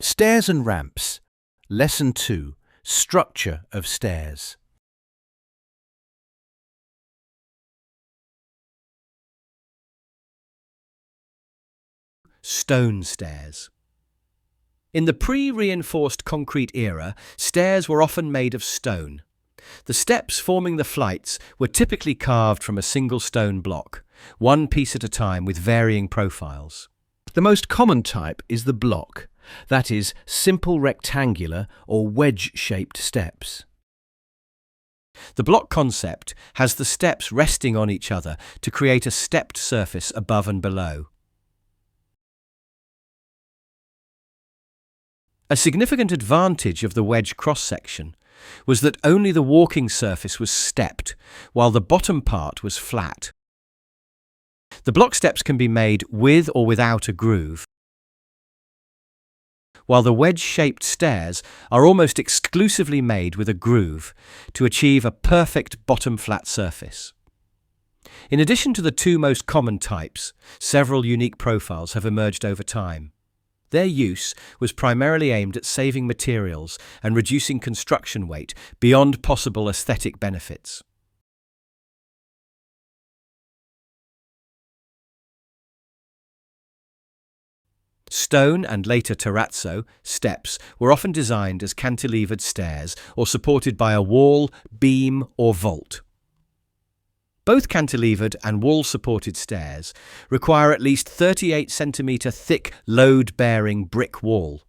Stairs and ramps. Lesson 2. Structure of stairs. Stone stairs. In the pre-reinforced concrete era, stairs were often made of stone. The steps forming the flights were typically carved from a single stone block, one piece at a time with varying profiles. The most common type is the block, that is, simple rectangular or wedge-shaped steps. The block concept has the steps resting on each other to create a stepped surface above and below. A significant advantage of the wedge cross-section was that only the walking surface was stepped, while the bottom part was flat. The block steps can be made with or without a groove, while the wedge-shaped stairs are almost exclusively made with a groove to achieve a perfect bottom-flat surface. In addition to the two most common types, several unique profiles have emerged over time. Their use was primarily aimed at saving materials and reducing construction weight beyond possible aesthetic benefits. Stone and later terrazzo steps were often designed as cantilevered stairs or supported by a wall, beam, or vault. Both cantilevered and wall-supported stairs require at least 38 cm thick load-bearing brick wall.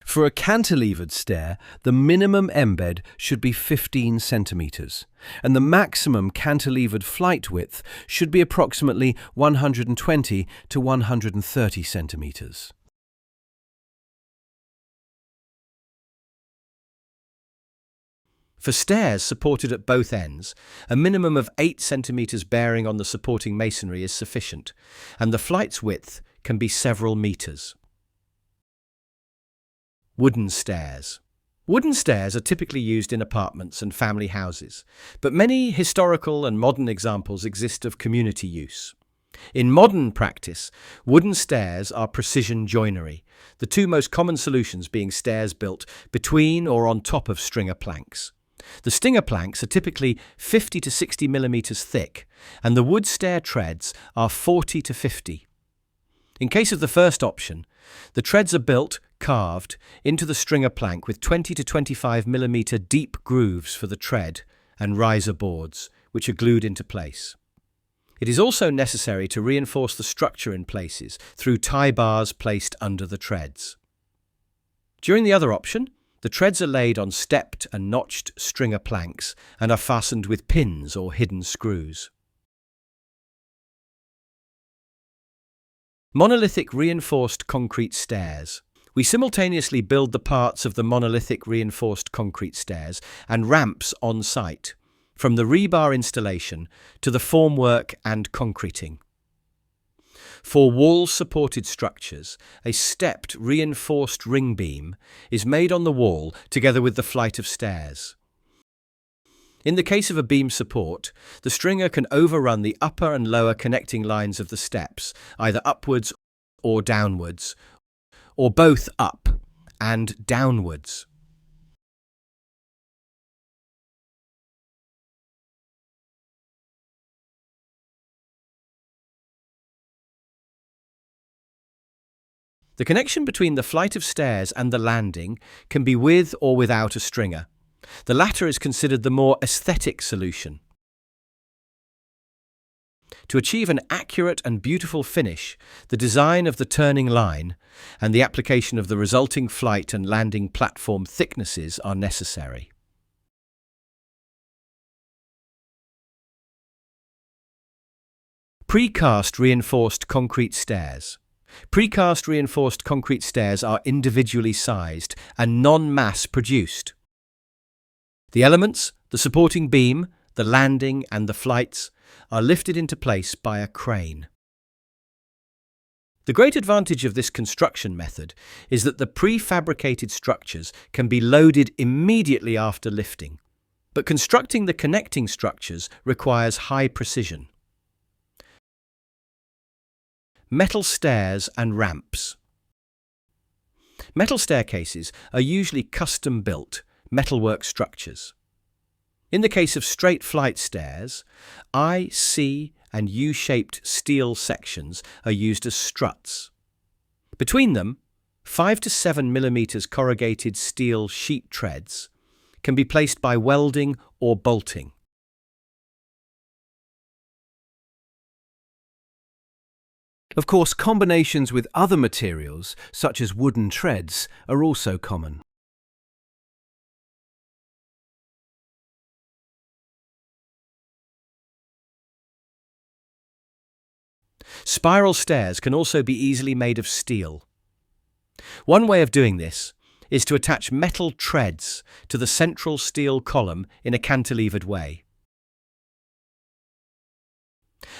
For a cantilevered stair, the minimum embed should be 15 centimeters, and the maximum cantilevered flight width should be approximately 120 to 130 centimeters. For stairs supported at both ends, a minimum of 8 centimeters bearing on the supporting masonry is sufficient, and the flight's width can be several meters. Wooden stairs. Wooden stairs are typically used in apartments and family houses, but many historical and modern examples exist of community use. In modern practice, wooden stairs are precision joinery, the two most common solutions being stairs built between or on top of stringer planks. The stringer planks are typically 50 to 60 millimeters thick, and the wood stair treads are 40 to 50. In case of the first option, the treads are built, carved, into the stringer plank with 20 to 25 millimeter deep grooves for the tread and riser boards, which are glued into place. It is also necessary to reinforce the structure in places through tie bars placed under the treads. During the other option, the treads are laid on stepped and notched stringer planks and are fastened with pins or hidden screws. Monolithic reinforced concrete stairs. We simultaneously build the parts of the monolithic reinforced concrete stairs and ramps on site, from the rebar installation to the formwork and concreting. For wall-supported structures, a stepped reinforced ring beam is made on the wall together with the flight of stairs. In the case of a beam support, the stringer can overrun the upper and lower connecting lines of the steps, either upwards or downwards, or both up and downwards. The connection between the flight of stairs and the landing can be with or without a stringer. The latter is considered the more aesthetic solution. To achieve an accurate and beautiful finish, the design of the turning line and the application of the resulting flight and landing platform thicknesses are necessary. Precast reinforced concrete stairs. Precast reinforced concrete stairs are individually sized and non-mass produced. The elements, the supporting beam, the landing and the flights, are lifted into place by a crane. The great advantage of this construction method is that the prefabricated structures can be loaded immediately after lifting, but constructing the connecting structures requires high precision. Metal stairs and ramps. Metal staircases are usually custom-built metalwork structures. In the case of straight flight stairs, I, C, and U-shaped steel sections are used as struts. Between them, 5 to 7 mm corrugated steel sheet treads can be placed by welding or bolting. Of course, combinations with other materials, such as wooden treads, are also common. Spiral stairs can also be easily made of steel. One way of doing this is to attach metal treads to the central steel column in a cantilevered way.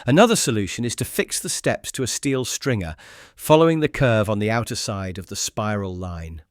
Another solution is to fix the steps to a steel stringer following the curve on the outer side of the spiral line.